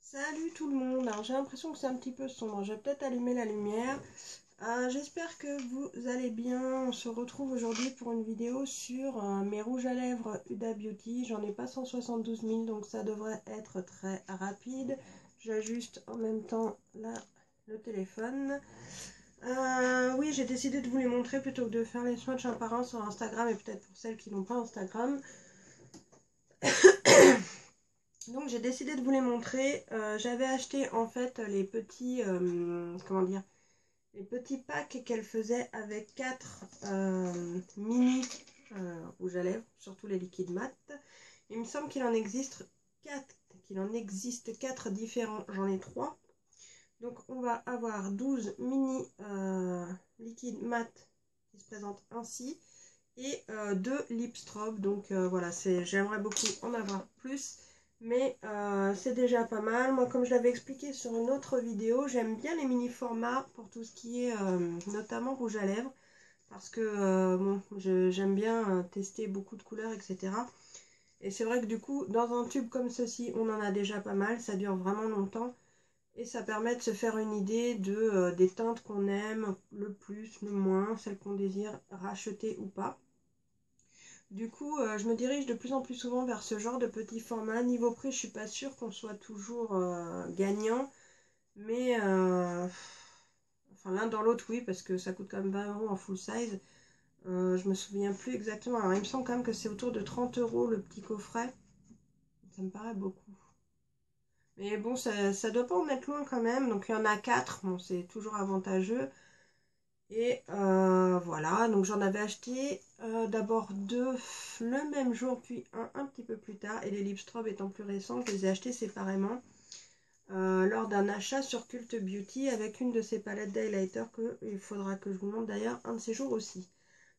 Salut tout le monde, alors j'ai l'impression que c'est un petit peu sombre, je vais peut-être allumer la lumière. J'espère que vous allez bien, on se retrouve aujourd'hui pour une vidéo sur mes rouges à lèvres Huda Beauty. J'en ai pas 172 000 donc ça devrait être très rapide. J'ajuste en même temps là le téléphone. Oui, j'ai décidé de vous les montrer plutôt que de faire les swatchs un par un sur Instagram et peut-être pour celles qui n'ont pas Instagram. Donc j'ai décidé de vous les montrer. J'avais acheté en fait les petits, comment dire, les petits packs qu'elle faisait avec 4 mini rouges à lèvres, surtout les liquides mat. Il me semble qu'il en existe 4 différents. J'en ai 3. Donc on va avoir 12 mini liquides mat qui se présentent ainsi et 2 lip strobe. Donc voilà, j'aimerais beaucoup en avoir plus. Mais c'est déjà pas mal. Moi, comme je l'avais expliqué sur une autre vidéo, j'aime bien les mini formats pour tout ce qui est notamment rouge à lèvres. Parce que bon, j'aime bien tester beaucoup de couleurs, etc. Et c'est vrai que du coup, dans un tube comme ceci, on en a déjà pas mal. Ça dure vraiment longtemps. Et ça permet de se faire une idée des teintes qu'on aime le plus, le moins, celles qu'on désire racheter ou pas. Du coup, je me dirige de plus en plus souvent vers ce genre de petits formats. Niveau prix, je suis pas sûre qu'on soit toujours gagnant. Mais enfin, l'un dans l'autre, oui, parce que ça coûte quand même 20 € en full size. Je me souviens plus exactement. Alors, il me semble quand même que c'est autour de 30 € le petit coffret. Ça me paraît beaucoup. Mais bon, ça doit pas en être loin quand même. Donc, il y en a 4. Bon, c'est toujours avantageux. Et voilà, donc j'en avais acheté d'abord 2 le même jour, puis un petit peu plus tard. Et les lip strobe étant plus récents, je les ai achetés séparément lors d'un achat sur Cult Beauty avec une de ces palettes d'highlighter qu'il faudra que je vous montre d'ailleurs un de ces jours aussi.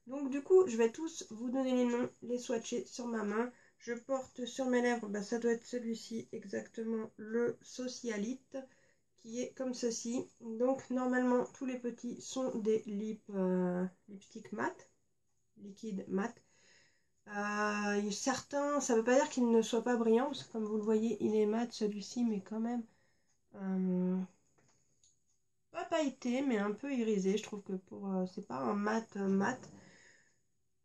Donc du coup, je vais tous vous donner les noms, les swatcher sur ma main. Je porte sur mes lèvres, bah, ça doit être celui-ci exactement, le Socialite, qui est comme ceci. Donc normalement tous les petits sont des lipstick mat, liquide mat. Certains, ça ne veut pas dire qu'ils ne soient pas brillants, parce que comme vous le voyez, il est mat celui-ci, mais quand même pas pailleté, mais un peu irisé. Je trouve que c'est pas un mat mat.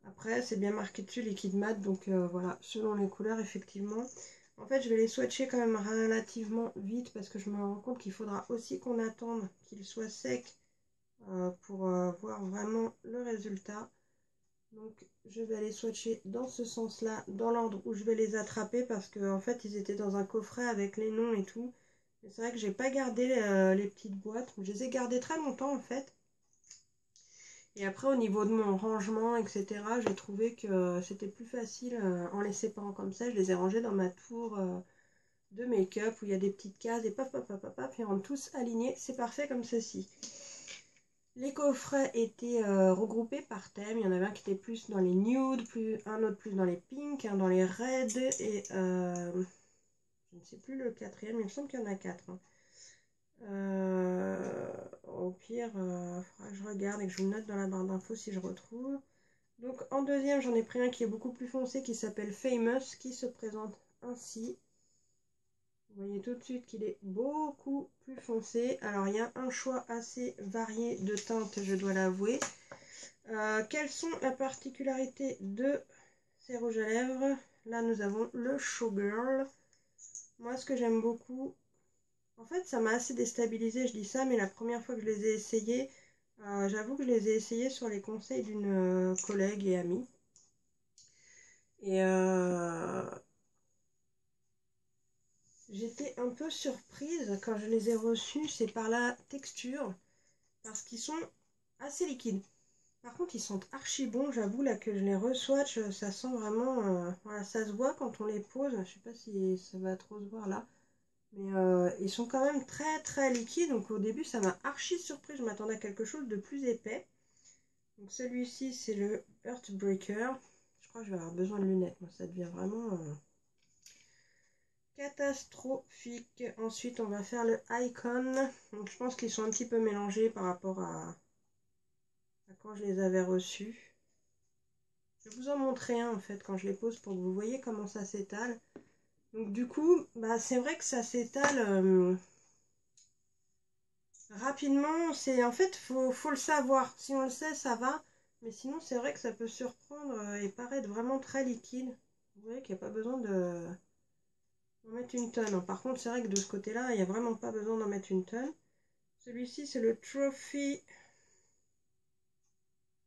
Après, c'est bien marqué dessus liquide mat, donc voilà, selon les couleurs, effectivement. En fait, je vais les swatcher quand même relativement vite parce que je me rends compte qu'il faudra aussi qu'on attende qu'ils soient secs pour voir vraiment le résultat. Donc, je vais les swatcher dans ce sens-là, dans l'ordre où je vais les attraper parce qu'en fait, ils étaient dans un coffret avec les noms et tout. C'est vrai que j'ai pas gardé les petites boîtes, je les ai gardées très longtemps en fait. Et après, au niveau de mon rangement, etc., j'ai trouvé que c'était plus facile en les séparant comme ça. Je les ai rangés dans ma tour de make-up où il y a des petites cases et paf, paf, paf, paf, paf, ils rentrent tous alignés. C'est parfait comme ceci. Les coffrets étaient regroupés par thème. Il y en avait un qui était plus dans les nudes, un autre plus dans les pinks, un dans les reds et je ne sais plus le quatrième, il me semble qu'il y en a 4. Hein. Au pire, faudra que je regarde et que je vous note dans la barre d'infos si je retrouve. Donc en deuxième, j'en ai pris un qui est beaucoup plus foncé, qui s'appelle Famous, qui se présente ainsi. Vous voyez tout de suite qu'il est beaucoup plus foncé. Alors il y a un choix assez varié de teintes, je dois l'avouer. Quelles sont les particularités de ces rouges à lèvres? Là, nous avons le Showgirl. Moi, ce que j'aime beaucoup... En fait, ça m'a assez déstabilisé, je dis ça, mais la première fois que je les ai essayés, j'avoue que je les ai essayés sur les conseils d'une collègue et amie. Et j'étais un peu surprise quand je les ai reçus, c'est par la texture, parce qu'ils sont assez liquides. Par contre, ils sont archi bons, j'avoue, là que je les re-swatch, ça sent vraiment... voilà, ça se voit quand on les pose, je sais pas si ça va trop se voir là. Mais ils sont quand même très très liquides, donc au début ça m'a archi surpris, je m'attendais à quelque chose de plus épais. Donc celui-ci c'est le Heartbreaker. Je crois que je vais avoir besoin de lunettes, moi ça devient vraiment catastrophique. Ensuite on va faire le Icon. Donc je pense qu'ils sont un petit peu mélangés par rapport à quand je les avais reçus. Je vais vous en montrer un en fait quand je les pose pour que vous voyez comment ça s'étale. Donc du coup, bah, c'est vrai que ça s'étale rapidement. C'est en fait, faut le savoir. Si on le sait, ça va. Mais sinon, c'est vrai que ça peut surprendre et paraître vraiment très liquide. Vous voyez qu'il n'y a pas besoin d'en mettre une tonne. Par contre, c'est vrai que de ce côté-là, il n'y a vraiment pas besoin d'en mettre une tonne. Celui-ci, c'est le Trophy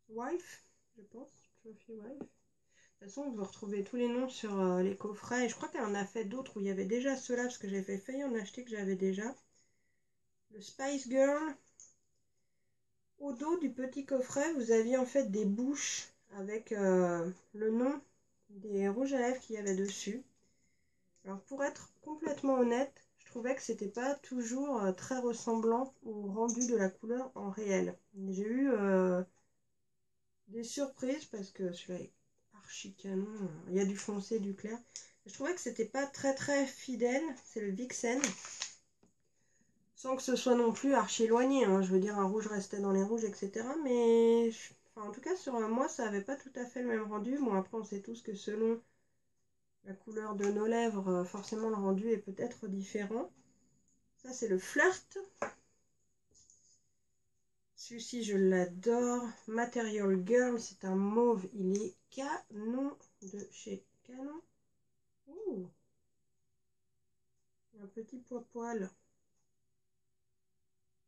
Wife, je pense. Trophy Wife. De toute façon, vous retrouvez tous les noms sur les coffrets. Et je crois qu'elle en a fait d'autres où il y avait déjà ceux-là, parce que j'ai failli en acheter que j'avais déjà. Le Spice Girl. Au dos du petit coffret, vous aviez en fait des bouches avec le nom des rouges à lèvres qu'il y avait dessus. Alors pour être complètement honnête, je trouvais que c'était pas toujours très ressemblant au rendu de la couleur en réel. J'ai eu des surprises parce que celui-là est archi canon. Il y a du foncé, du clair. Je trouvais que c'était pas très fidèle. C'est le Vixen. Sans que ce soit non plus archi éloigné. Hein. Je veux dire, un rouge restait dans les rouges, etc. Mais enfin, en tout cas, sur moi, ça n'avait pas tout à fait le même rendu. Bon, après, on sait tous que selon la couleur de nos lèvres, forcément, le rendu est peut-être différent. Ça, c'est le Flirt. Celui-ci, je l'adore. Material Girl, c'est un mauve. Il est canon de chez Canon. Ouh. Un petit poil.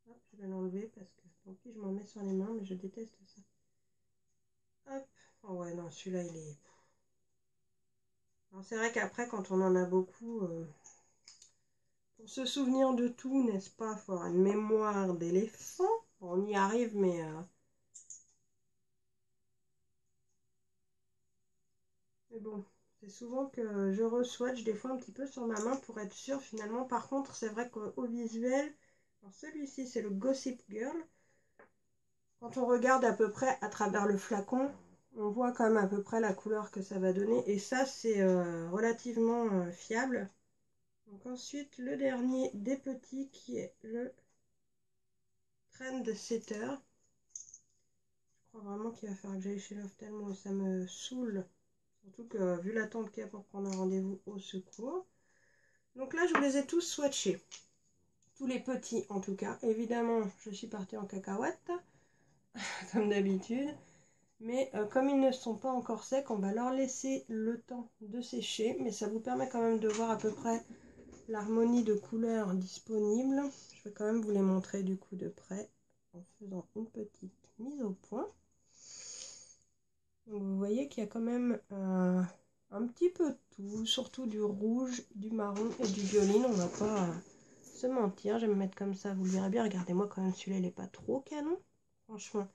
Hop, je vais l'enlever parce que tant pis, je m'en mets sur les mains, mais je déteste ça. Hop. Oh ouais, non, celui-là, il est... Alors c'est vrai qu'après, quand on en a beaucoup, pour se souvenir de tout, n'est-ce pas, il faut avoir une mémoire d'éléphant. Bon, on y arrive, mais bon, c'est souvent que je re-swatch des fois un petit peu sur ma main pour être sûre finalement. Par contre, c'est vrai qu'au visuel, celui-ci c'est le Gossip Girl. Quand on regarde à peu près à travers le flacon, on voit quand même à peu près la couleur que ça va donner. Et ça, c'est relativement fiable. Donc ensuite, le dernier des petits qui est le Trendsetter. Je crois vraiment qu'il va falloir que j'aille chez Love tellement ça me saoule. Surtout que vu l'attente qu'il y a pour prendre un rendez-vous au secours. Donc là, je vous les ai tous swatchés. Tous les petits en tout cas. Évidemment, je suis partie en cacahuète, comme d'habitude. Mais comme ils ne sont pas encore secs, on va leur laisser le temps de sécher. Mais ça vous permet quand même de voir à peu près l'harmonie de couleurs disponible. Je vais quand même vous les montrer du coup de près en faisant une petite mise au point. Donc vous voyez qu'il y a quand même un petit peu de tout, surtout du rouge, du marron et du violine. On va pas se mentir, je vais me mettre comme ça, vous le verrez bien. Regardez-moi quand même, celui-là il n'est pas trop canon. Franchement,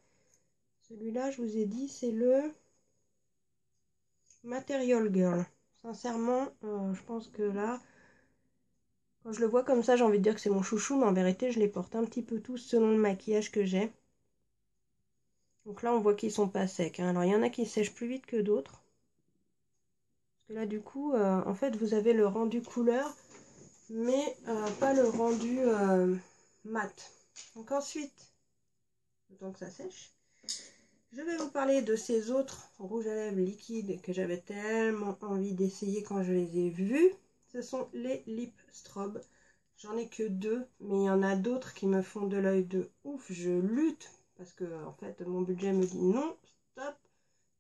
celui-là je vous ai dit c'est le Material Girl. Sincèrement, je pense que là, quand je le vois comme ça, j'ai envie de dire que c'est mon chouchou, mais en vérité, je les porte un petit peu tous selon le maquillage que j'ai. Donc là, on voit qu'ils sont pas secs. Hein. Alors, il y en a qui sèchent plus vite que d'autres. Parce que là, du coup, en fait, vous avez le rendu couleur, mais pas le rendu mat. Donc ensuite, le temps que ça sèche, je vais vous parler de ces autres rouges à lèvres liquides que j'avais tellement envie d'essayer quand je les ai vus. Ce sont les Lip Strobe. J'en ai que 2, mais il y en a d'autres qui me font de l'œil de ouf. Je lutte parce que en fait mon budget me dit non, stop.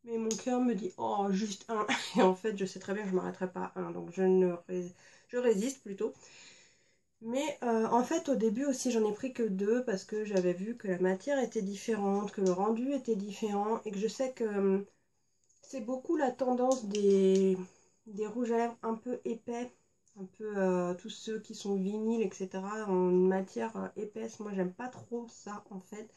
Mais mon cœur me dit oh juste un. Et en fait je sais très bien que je ne m'arrêterai pas à un. Donc je résiste plutôt. Mais en fait au début aussi j'en ai pris que 2 parce que j'avais vu que la matière était différente, que le rendu était différent. Et que je sais que c'est beaucoup la tendance des rouges à lèvres un peu épais. Un peu tous ceux qui sont vinyles, etc. en une matière épaisse. Moi, j'aime pas trop ça, en fait.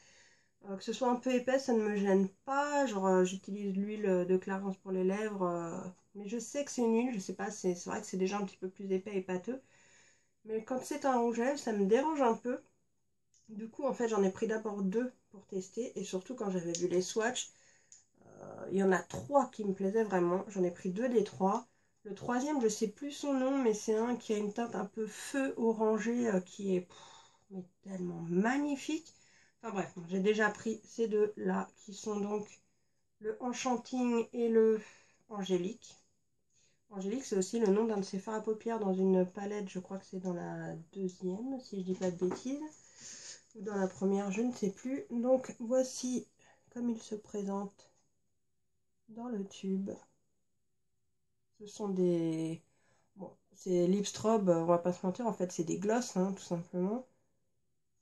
Que ce soit un peu épais, ça ne me gêne pas. Genre, j'utilise l'huile de Clarins pour les lèvres. Mais je sais que c'est une huile, je sais pas, c'est vrai que c'est déjà un petit peu plus épais et pâteux. Mais quand c'est un rouge à lèvres, ça me dérange un peu. Du coup, en fait, j'en ai pris d'abord 2 pour tester. Et surtout, quand j'avais vu les swatchs, il y en a 3 qui me plaisaient vraiment. J'en ai pris 2 des 3. Le troisième, je sais plus son nom, mais c'est un qui a une teinte un peu feu orangé qui est mais tellement magnifique. Enfin bref, j'ai déjà pris ces 2 là qui sont donc le Enchanting et le Angélique. Angélique, c'est aussi le nom d'un de ses fards à paupières dans une palette, je crois que c'est dans la deuxième, si je dis pas de bêtises, ou dans la première, je ne sais plus. Donc voici comme il se présente dans le tube. Ce sont des... Bon, c'est Lip Strobe, on va pas se mentir, en fait c'est des glosses, hein, tout simplement.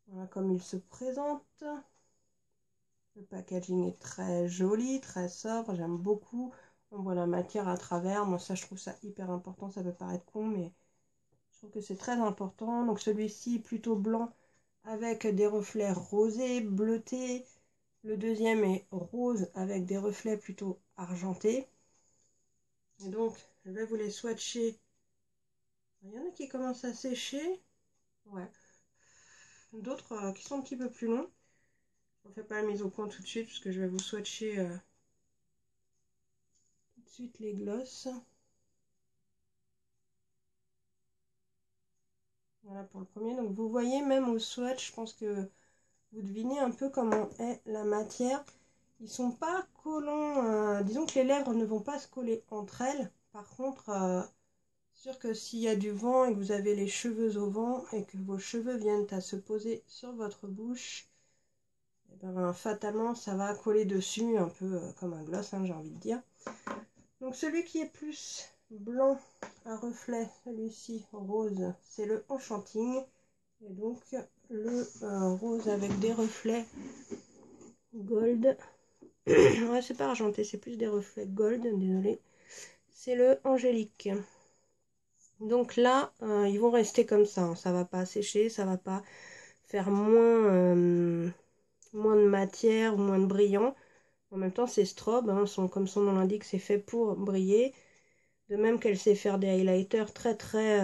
Voilà comme il se présente. Le packaging est très joli, très sobre, j'aime beaucoup. On voit la matière à travers, moi ça je trouve ça hyper important, ça peut paraître con, mais je trouve que c'est très important. Donc celui-ci plutôt blanc avec des reflets rosés, bleutés. Le deuxième est rose avec des reflets plutôt argentés. Et donc je vais vous les swatcher. Il y en a qui commencent à sécher. Ouais. D'autres qui sont un petit peu plus longs. Je ne fais pas la mise au point tout de suite parce que je vais vous swatcher tout de suite les glosses. Voilà pour le premier. Donc vous voyez même au swatch, je pense que vous devinez un peu comment est la matière. Ils sont pas collants. Disons que les lèvres ne vont pas se coller entre elles. Par contre, sûr que s'il y a du vent et que vous avez les cheveux au vent et que vos cheveux viennent à se poser sur votre bouche, et ben, fatalement ça va coller dessus un peu comme un gloss, hein, j'ai envie de dire. Donc celui qui est plus blanc à reflet, celui-ci rose, c'est le Enchanting. Et donc le rose avec des reflets gold. Ouais, c'est pas argenté, c'est plus des reflets gold, désolé. C'est le Angélique. Donc là, ils vont rester comme ça, hein. Ça va pas sécher, ça va pas faire moins de matière, moins de brillant. En même temps, ces strobes, hein, comme son nom l'indique, c'est fait pour briller. De même qu'elle sait faire des highlighters très très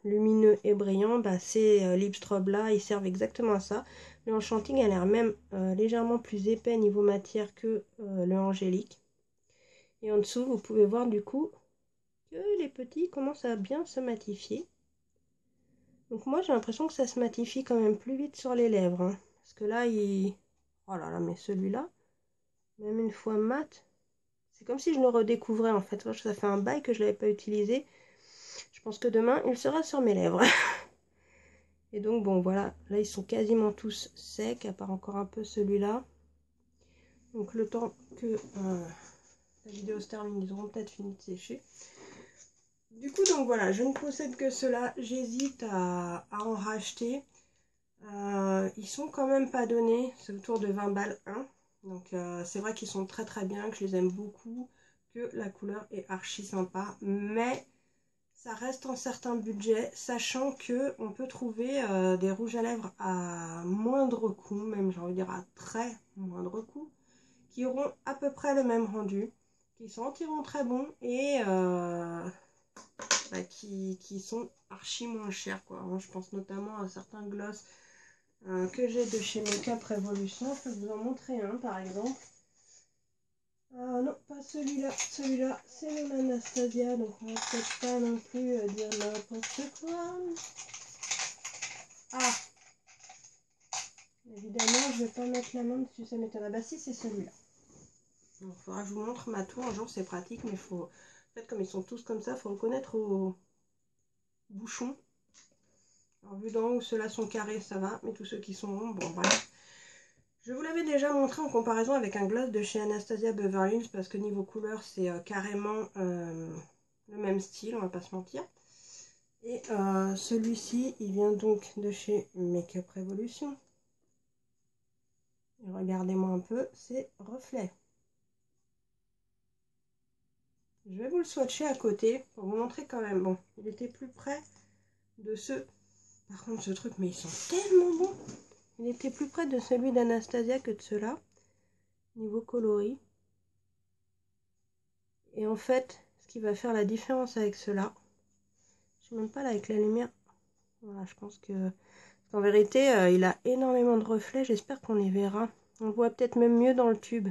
lumineux et brillants, bah, ces lip strobes là, ils servent exactement à ça. Le Enchanting a l'air même légèrement plus épais niveau matière que le Angélique. Et en dessous, vous pouvez voir du coup que les petits commencent à bien se matifier. Donc moi, j'ai l'impression que ça se matifie quand même plus vite sur les lèvres. Hein. Parce que là, oh là là, mais celui-là, même une fois mat, c'est comme si je le redécouvrais en fait. Ça fait un bail que je ne l'avais pas utilisé. Je pense que demain, il sera sur mes lèvres. Et donc, bon, voilà. Là, ils sont quasiment tous secs, à part encore un peu celui-là. Donc, le temps que la vidéo se termine, ils auront peut-être fini de sécher. Du coup, donc voilà, je ne possède que cela. J'hésite à en racheter. Ils sont quand même pas donnés. C'est autour de 20 balles 1. Donc, c'est vrai qu'ils sont très très bien, que je les aime beaucoup, que la couleur est archi sympa. Mais ça reste un certain budget, sachant que on peut trouver des rouges à lèvres à moindre coût, même j'ai envie de dire à très moindre coût, qui auront à peu près le même rendu, qui sentiront très bon et qui sont archi moins chers, quoi. Moi, je pense notamment à certains gloss que j'ai de chez Makeup Revolution. Je peux vous en montrer un par exemple. Non, pas celui-là. Celui-là, c'est mon Anastasia, donc on va peut-être pas non plus dire n'importe quoi. Ah, évidemment, je vais pas mettre la main dessus, ça m'étonne. Ah bah si, c'est celui-là. Il faudra que je vous montre ma tour un jour, c'est pratique, mais faut... En fait, comme ils sont tous comme ça, il faut reconnaître au bouchon. Alors, vu d'en haut, ceux-là sont carrés, ça va, mais tous ceux qui sont ronds, bon, voilà. Je vous l'avais déjà montré en comparaison avec un gloss de chez Anastasia Beverly Hills, parce que niveau couleur, c'est carrément le même style, on va pas se mentir. Et celui-ci, il vient donc de chez Makeup Revolution. Et regardez-moi un peu ces reflets. Je vais vous le swatcher à côté pour vous montrer quand même. Bon, il était plus près de ceux... Par contre, ce truc, mais ils sont tellement bons. Il était plus près de celui d'Anastasia que de ceux-là, niveau coloris. Et en fait, ce qui va faire la différence avec ceux-là, je sais même pas là avec la lumière. Voilà, je pense que... En vérité, il a énormément de reflets. J'espère qu'on les verra. On le voit peut-être même mieux dans le tube.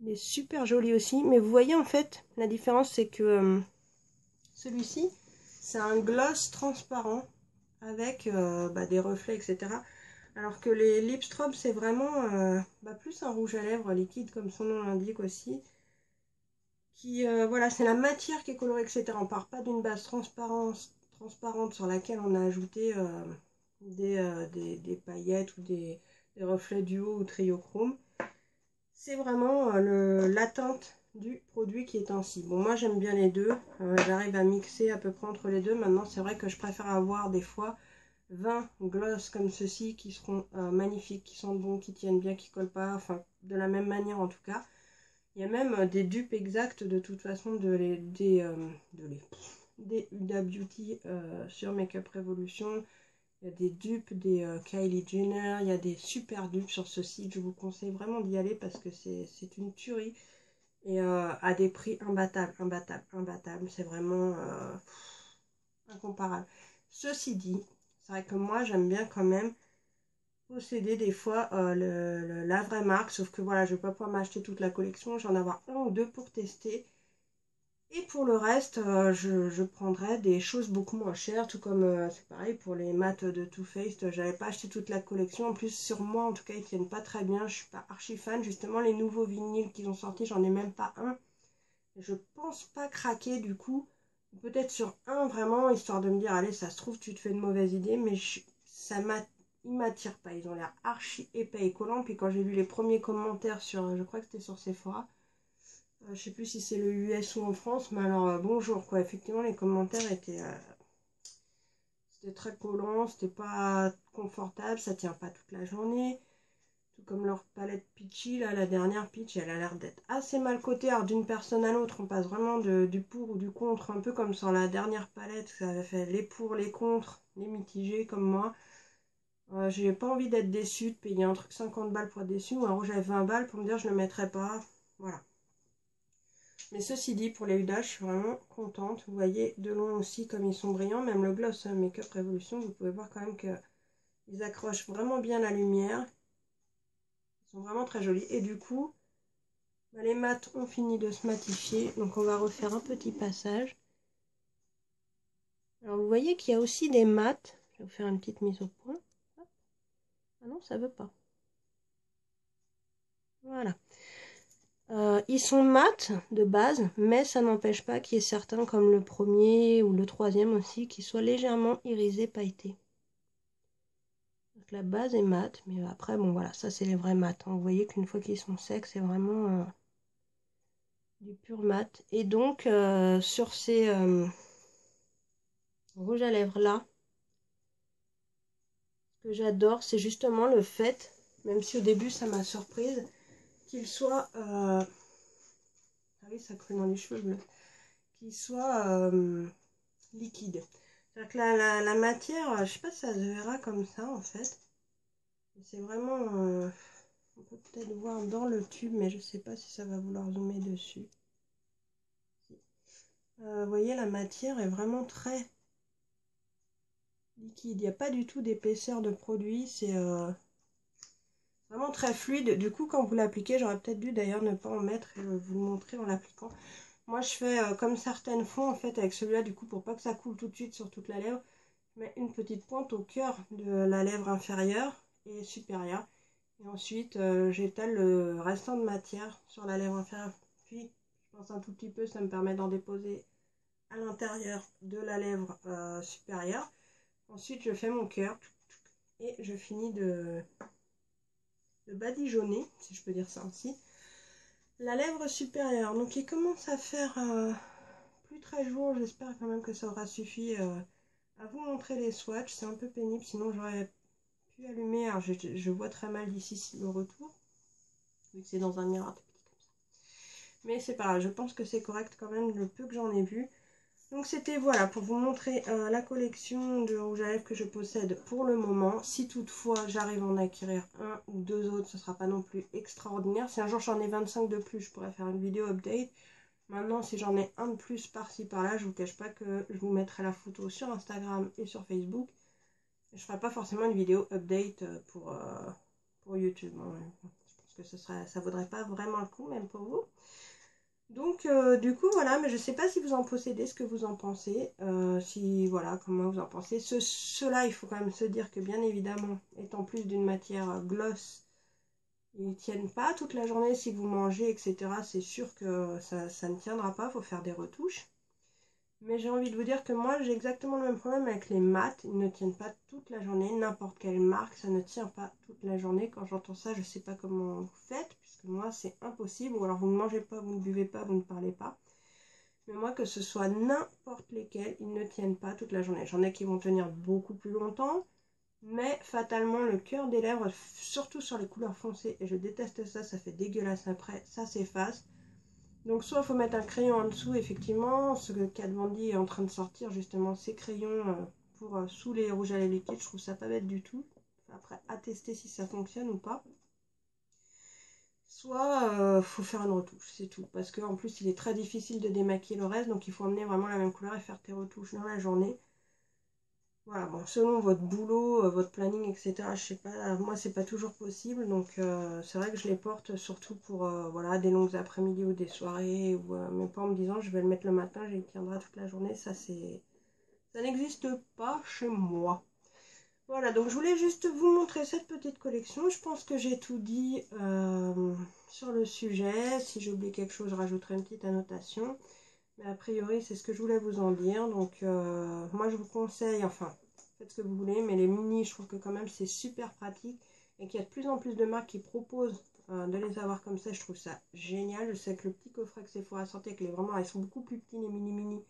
Il est super joli aussi. Mais vous voyez en fait, la différence c'est que celui-ci, c'est un gloss transparent avec des reflets, etc. Alors que les Lip Strobe, c'est vraiment plus un rouge à lèvres liquide, comme son nom l'indique aussi, Voilà, c'est la matière qui est colorée, etc. On part pas d'une base transparente sur laquelle on a ajouté des paillettes ou des reflets duo ou triochrome. C'est vraiment la teinte du produit qui est ainsi. Bon, moi j'aime bien les deux, j'arrive à mixer à peu près entre les deux. Maintenant c'est vrai que je préfère avoir des fois 20 gloss comme ceci qui seront magnifiques, qui sentent bon, qui tiennent bien, qui collent pas, enfin de la même manière en tout cas. Il y a même des dupes exactes de toute façon des Huda Beauty sur Makeup Revolution. Il y a des dupes des Kylie Jenner, il y a des super dupes sur ce site. Je vous conseille vraiment d'y aller parce que c'est une tuerie. Et à des prix imbattables, imbattables. C'est vraiment incomparable. Ceci dit, c'est vrai que moi j'aime bien quand même posséder des fois la vraie marque. Sauf que voilà, je ne vais pas pouvoir m'acheter toute la collection. J'en ai avoir un ou deux pour tester. Et pour le reste, je prendrais des choses beaucoup moins chères, tout comme c'est pareil pour les mats de Too Faced. J'avais pas acheté toute la collection. En plus, sur moi, en tout cas, ils tiennent pas très bien. Je suis pas archi fan. Justement, les nouveaux vinyles qu'ils ont sortis, j'en ai même pas un. Je pense pas craquer du coup. Peut-être sur un vraiment, histoire de me dire, allez, ça se trouve, tu te fais une mauvaise idée. Mais ils m'attirent pas. Ils ont l'air archi épais et collants. Puis quand j'ai vu les premiers commentaires sur, je crois que c'était sur Sephora. Je sais plus si c'est le US ou en France, mais alors bonjour quoi. Effectivement, les commentaires étaient c'était très collant, c'était pas confortable, ça tient pas toute la journée. Tout comme leur palette Peachy, là, la dernière Peach, elle a l'air d'être assez mal cotée. Alors d'une personne à l'autre, on passe vraiment du pour ou du contre, un peu comme sur la dernière palette, ça avait fait les pour, les contre, les mitigés comme moi. J'ai pas envie d'être déçue, de payer un truc 50 balles pour être déçue, ou un rouge à 20 balles pour me dire je le mettrai pas. Voilà. Mais ceci dit, pour les Huda, je suis vraiment contente. Vous voyez de loin aussi comme ils sont brillants. Même le gloss Makeup Revolution, vous pouvez voir quand même qu'ils accrochent vraiment bien la lumière. Ils sont vraiment très jolis. Et du coup, bah, les mats ont fini de se matifier. Donc on va refaire un petit passage. Alors vous voyez qu'il y a aussi des mats. Je vais vous faire une petite mise au point. Ah non, ça veut pas. Voilà. Ils sont mat de base, mais ça n'empêche pas qu'il y ait certains, comme le premier ou le troisième aussi, qui soient légèrement irisés, pailletés. Donc la base est mat, mais après, bon voilà, ça c'est les vrais mat. Hein. Vous voyez qu'une fois qu'ils sont secs, c'est vraiment du pur mat. Et donc, sur ces rouges à lèvres là, ce que j'adore, c'est justement le fait, même si au début ça m'a surprise, qu'ils soient... ah oui, ça coule dans les cheveux bleus. Qu'ils soient liquides. C'est-à-dire que la matière, je sais pas si ça se verra comme ça en fait. C'est vraiment... on peut peut-être voir dans le tube, mais je sais pas si ça va vouloir zoomer dessus. Vous voyez, la matière est vraiment très liquide. Il n'y a pas du tout d'épaisseur de produit. C'est vraiment très fluide. Du coup, quand vous l'appliquez, j'aurais peut-être dû d'ailleurs ne pas en mettre et vous le montrer en l'appliquant. Moi, je fais comme certaines font en fait avec celui-là, du coup, pour pas que ça coule tout de suite sur toute la lèvre. Je mets une petite pointe au cœur de la lèvre inférieure et supérieure. Et ensuite, j'étale le restant de matière sur la lèvre inférieure. Puis, je pense un tout petit peu, ça me permet d'en déposer à l'intérieur de la lèvre supérieure. Ensuite, je fais mon cœur et je finis de badigeonner, si je peux dire ça ainsi, la lèvre supérieure. Donc, il commence à faire plus très jour. J'espère quand même que ça aura suffi à vous montrer les swatchs. C'est un peu pénible, sinon j'aurais pu allumer. Alors, je vois très mal d'ici le retour, vu que c'est dans un miroir tout petit comme ça. Mais c'est pas grave, je pense que c'est correct quand même, le peu que j'en ai vu. Donc c'était voilà pour vous montrer la collection de rouge à lèvres que je possède pour le moment. Si toutefois j'arrive à en acquérir un ou deux autres, ce ne sera pas non plus extraordinaire. Si un jour j'en ai 25 de plus, je pourrais faire une vidéo update. Maintenant si j'en ai un de plus par-ci par-là, je vous cache pas que je vous mettrai la photo sur Instagram et sur Facebook. Je ne ferai pas forcément une vidéo update pour YouTube. Je pense que ça vaudrait pas vraiment le coup, même pour vous. Donc du coup voilà, mais je sais pas si vous en possédez, ce que vous en pensez, si voilà, comment vous en pensez. Cela, il faut quand même se dire que bien évidemment, étant plus d'une matière gloss, Ils tiennent pas toute la journée si vous mangez, etc. C'est sûr que ça ne tiendra pas, il faut faire des retouches. Mais j'ai envie de vous dire que moi, j'ai exactement le même problème avec les mat. Ils ne tiennent pas toute la journée. N'importe quelle marque, ça ne tient pas toute la journée. Quand j'entends ça, je ne sais pas comment vous faites, puisque moi, c'est impossible. Ou alors, vous ne mangez pas, vous ne buvez pas, vous ne parlez pas. Mais moi, que ce soit n'importe lesquels, ils ne tiennent pas toute la journée. J'en ai qui vont tenir beaucoup plus longtemps. Mais fatalement, le cœur des lèvres, surtout sur les couleurs foncées, et je déteste ça, ça fait dégueulasse après, ça s'efface. Donc soit il faut mettre un crayon en dessous, effectivement, ce que Kat Von D est en train de sortir, justement, ces crayons pour sous les rouges à lèvres liquides, je trouve ça pas bête du tout. Après, à tester si ça fonctionne ou pas. Soit faut faire une retouche, c'est tout. Parce qu'en plus, il est très difficile de démaquiller le reste, donc il faut emmener vraiment la même couleur et faire tes retouches dans la journée. Voilà, bon, selon votre boulot, votre planning, etc., je sais pas, moi c'est pas toujours possible, donc c'est vrai que je les porte surtout pour voilà, des longues après-midi ou des soirées, ou mais pas en me disant je vais le mettre le matin, il tiendra toute la journée, ça n'existe pas chez moi. Voilà, donc je voulais juste vous montrer cette petite collection, je pense que j'ai tout dit sur le sujet, si j'ai oublié quelque chose, je rajouterai une petite annotation. Mais a priori, c'est ce que je voulais vous en dire. Donc, moi, je vous conseille, enfin, faites ce que vous voulez, mais les mini, je trouve que quand même, c'est super pratique. Et qu'il y a de plus en plus de marques qui proposent de les avoir comme ça. Je trouve ça génial. Je sais que le petit coffret que Sephora a sorti, que vraiment, ils sont beaucoup plus petits, les mini-mini.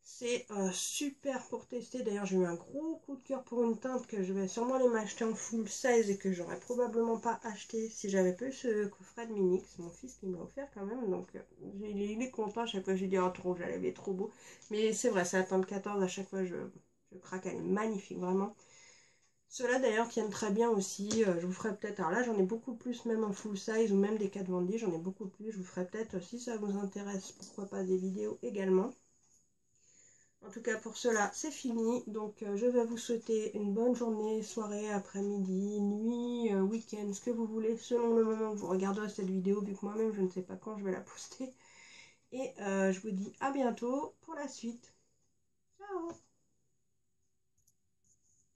C'est super pour tester. D'ailleurs, j'ai eu un gros coup de cœur pour une teinte que je vais sûrement aller m'acheter en full size et que j'aurais probablement pas acheté si j'avais pas eu ce coffret de mini. C'est mon fils qui m'a offert quand même. Donc, il est content. À chaque fois, je lui dis, oh, trop, elle est trop beau. Mais c'est vrai, c'est la teinte 14. À chaque fois, je craque. Elle est magnifique, vraiment. Ceux-là, d'ailleurs, tiennent très bien aussi. Je vous ferai peut-être. Alors là, j'en ai beaucoup plus, même en full size ou même des Kat Von D. J'en ai beaucoup plus. Je vous ferai peut-être, si ça vous intéresse, pourquoi pas des vidéos également. En tout cas, pour cela, c'est fini. Donc, je vais vous souhaiter une bonne journée, soirée, après-midi, nuit, week-end, ce que vous voulez, selon le moment où vous regarderez cette vidéo, vu que moi-même, je ne sais pas quand je vais la poster. Et je vous dis à bientôt pour la suite. Ciao!